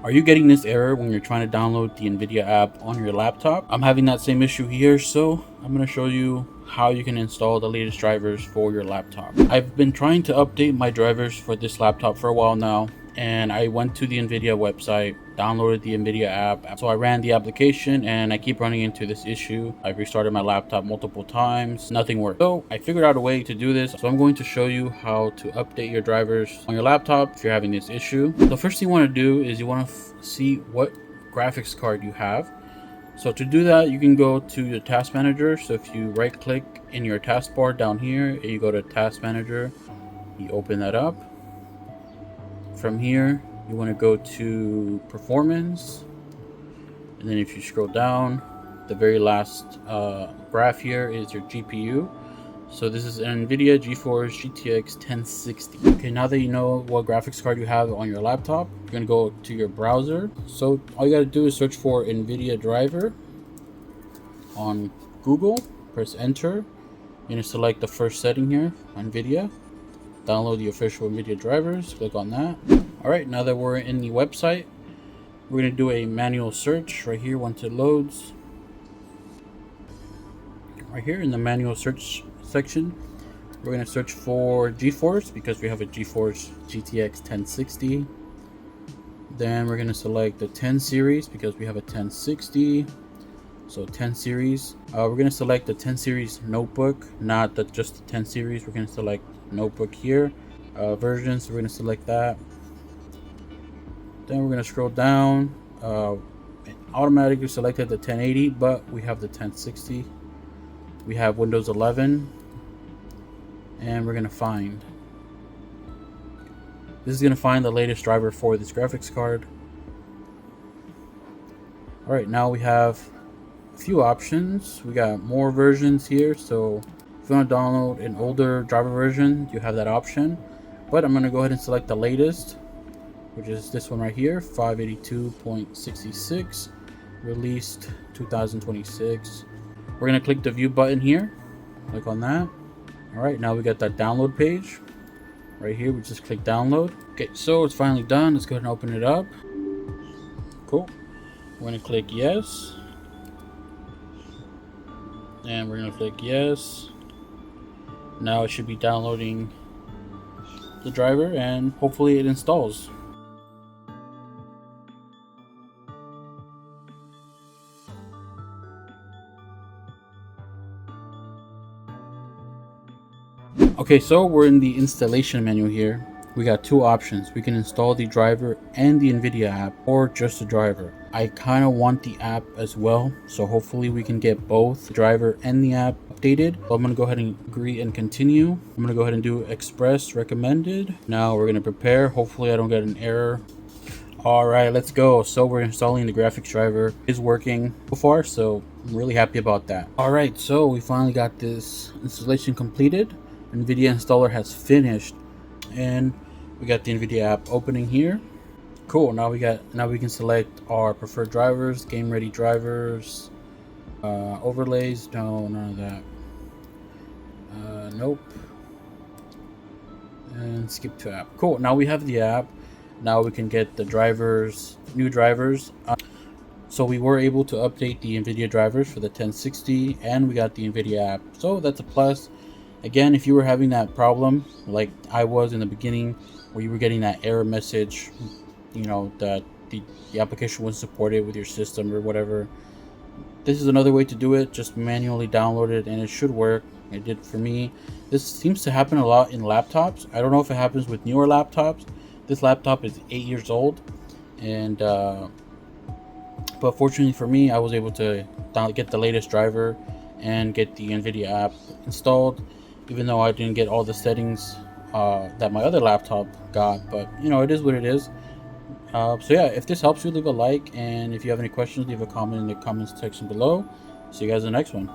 Are you getting this error when you're trying to download the NVIDIA app on your laptop? I'm having that same issue here, so I'm going to show you how you can install the latest drivers for your laptop. I've been trying to update my drivers for this laptop for a while now, and I went to the NVIDIA website, downloaded the NVIDIA app. So I ran the application and I keep running into this issue. I've restarted my laptop multiple times, nothing worked. So I figured out a way to do this. So I'm going to show you how to update your drivers on your laptop if you're having this issue. The first thing you want to do is you want to see what graphics card you have. So to do that, you can go to your task manager. So if you right click in your taskbar down here and you go to task manager, you open that up. From here, you want to go to performance, and then if you scroll down, the very last graph here is your GPU. So this is an NVIDIA GeForce GTX 1060. Okay, now that you know what graphics card you have on your laptop, you're gonna go to your browser. So all you gotta do is search for NVIDIA driver on Google, press enter. You're gonna select the first setting here, NVIDIA. Download the official NVIDIA drivers, click on that. All right, now that we're in the website, we're gonna do a manual search right here once it loads. Right here in the manual search section, we're gonna search for GeForce because we have a GeForce GTX 1060. Then we're gonna select the 10 series because we have a 1060. So 10 series. We're gonna select the 10 series notebook, not just the 10 series. We're gonna select notebook here. Versions, we're gonna select that. Then we're gonna scroll down. Automatically selected the 1080, but we have the 1060. We have Windows 11, and we're gonna find. This is gonna find the latest driver for this graphics card. All right, now we have a few options. We got more versions here, so if you want to download an older driver version, you have that option. But I'm gonna go ahead and select the latest, which is this one right here, 582.66, released 2026. We're gonna click the view button here, click on that. All right, now we got that download page right here. We just click download. Okay, so it's finally done. Let's go ahead and open it up. Cool. We're gonna click yes, and we're gonna click yes. Now it should be downloading the driver, and hopefully it installs. Okay, so we're in the installation menu here. We got two options. We can install the driver and the NVIDIA app, or just the driver. I kind of want the app as well, so hopefully we can get both the driver and the app updated. So I'm gonna go ahead and agree and continue. I'm gonna go ahead and do express recommended. Now we're gonna prepare. Hopefully I don't get an error. All right, let's go. So we're installing the graphics driver. It's working so far, so I'm really happy about that. All right, so we finally got this installation completed. NVIDIA installer has finished, and we got the NVIDIA app opening here. Cool. Now we can select our preferred drivers, game ready drivers, overlays. No, none of that. Nope. And skip to app. Cool. Now we have the app. Now we can get the drivers, new drivers. So we were able to update the NVIDIA drivers for the 1060, and we got the NVIDIA app. So that's a plus. Again, if you were having that problem like I was in the beginning, where you were getting that error message, you know, that the application wasn't supported with your system or whatever, this is another way to do it. Just manually download it and it should work. It did for me. This seems to happen a lot in laptops. I don't know if it happens with newer laptops. This laptop is 8 years old, and but fortunately for me, I was able to get the latest driver and get the NVIDIA app installed, even though I didn't get all the settings that my other laptop got. But you know, it is what it is. So yeah, if this helps you, leave a like, and if you have any questions, leave a comment in the comments section below. See you guys in the next one.